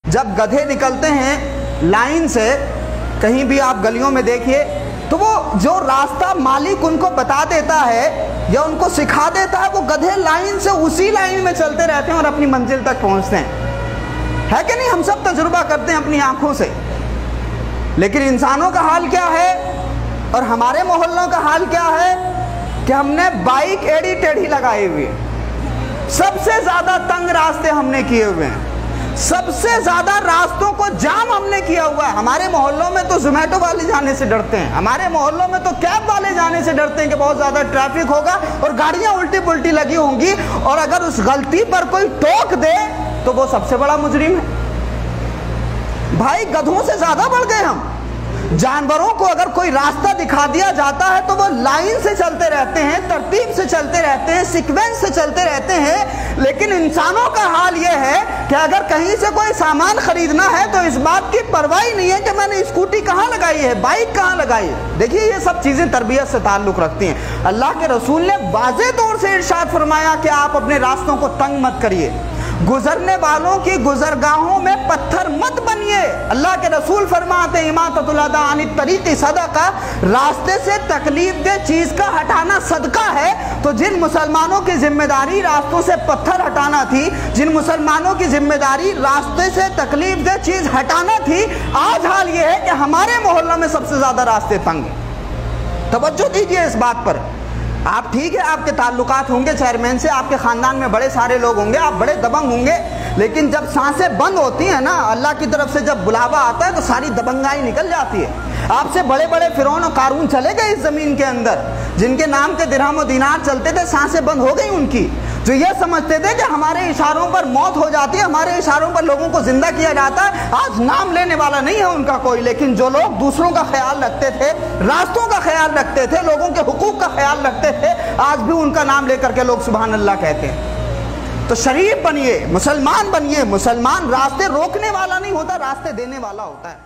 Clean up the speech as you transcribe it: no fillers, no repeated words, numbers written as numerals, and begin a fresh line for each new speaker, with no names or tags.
جب گدھے نکلتے ہیں لائن سے کہیں بھی آپ گلیوں میں دیکھیے تو وہ جو راستہ مالک ان کو بتا دیتا ہے یا ان کو سکھا دیتا ہے وہ گدھے لائن سے اسی لائن میں چلتے رہتے ہیں اور اپنی منزل تک پہنچتے ہیں. ہے کہ نہیں؟ ہم سب تجربہ کرتے ہیں اپنی آنکھوں سے. لیکن انسانوں کا حال کیا ہے اور ہمارے محلوں کا حال کیا ہے کہ ہم نے بائک ایڑی ٹیڑھی لگائی ہوئی ہے. سب سے زیادہ تنگ راستے ہم نے کیے ہوئے ہیں, سب سے زیادہ راستوں کو جام ہم نے کیا ہوا ہے. ہمارے محلوں میں تو زومیٹو والے جانے سے ڈرتے ہیں, ہمارے محلوں میں تو کیب والے جانے سے ڈرتے ہیں کہ بہت زیادہ ٹریفک ہوگا اور گاڑیاں الٹی پلٹی لگی ہوں گی, اور اگر اس غلطی پر کوئی ٹوک دے تو وہ سب سے بڑا مجرم ہے. بھائی گدھوں سے زیادہ بڑھ گئے ہم. جانوروں کو اگر کوئی راستہ دکھا دیا جاتا ہے تو وہ لائن سے چلتے رہتے ہیں, ترتیب سے چلتے رہتے ہیں, سیکوینس سے چلتے رہتے ہیں. لیکن انسانوں کا حال یہ ہے کہ اگر کہیں سے کوئی سامان خریدنا ہے تو اس بات کی پرواہ نہیں ہے کہ میں نے اسکوٹی کہاں لگائی ہے, بائک کہاں لگائی ہے. دیکھیے یہ سب چیزیں تربیت سے تعلق رکھتی ہیں. اللہ کے رسول نے واضح طور سے ارشاد فرمایا کہ آپ اپنے راستوں کو تنگ مت کریے, گزرنے والوں کی گزرگاہوں میں پتھر مت بنیے. اللہ کے رسول فرماتے ہیں اماطۃ الاذی عن الطریق صدقہ, راستے سے تکلیف دہ چیز کا ہٹانا صدقہ ہے. تو جن مسلمانوں کی ذمہ داری راستوں سے پتھر ہٹانا تھی, جن مسلمانوں کی ذمہ داری راستے سے تکلیف دہ چیز ہٹانا تھی, آج حال یہ ہے کہ ہمارے محلہ میں سب سے زیادہ راستے تنگ ہیں. توجہ دیجئے اس بات پر. آپ ٹھیک ہے آپ کے تعلقات ہوں گے چیئرمین سے, آپ کے خاندان میں بڑے سارے لوگ ہوں گے, آپ بڑے دبنگ ہوں گے, لیکن جب سانسیں بند ہوتی ہیں نا, اللہ کی طرف سے جب بلاوا آتا ہے تو ساری دبنگائی نکل جاتی ہے. آپ سے بڑے بڑے فرعون و قارون چلے گئے اس زمین کے اندر, جن کے نام کے درہم و دینار چلتے تھے, سانسیں بند ہو گئی ان کی, جو یہ سمجھتے تھے کہ ہمارے اشاروں پر موت ہو جاتی ہے, ہمارے اشاروں پر لوگوں کو زندہ کیا جاتا ہے. آج نام لینے والا نہیں ہے ان کا کوئی, لیکن جو لوگ دوسروں کا خیال رکھتے تھے, راستوں کا خیال رکھتے تھے, لوگوں کے حقوق کا خیال رکھتے تھے, آج بھی ان کا نام لے کر کے لوگ سبحان اللہ کہتے ہیں. تو شریف بنیے, مسلمان بنیے. مسلمان راستے روکنے والا نہیں ہوتا, راستے دینے والا ہوتا ہے.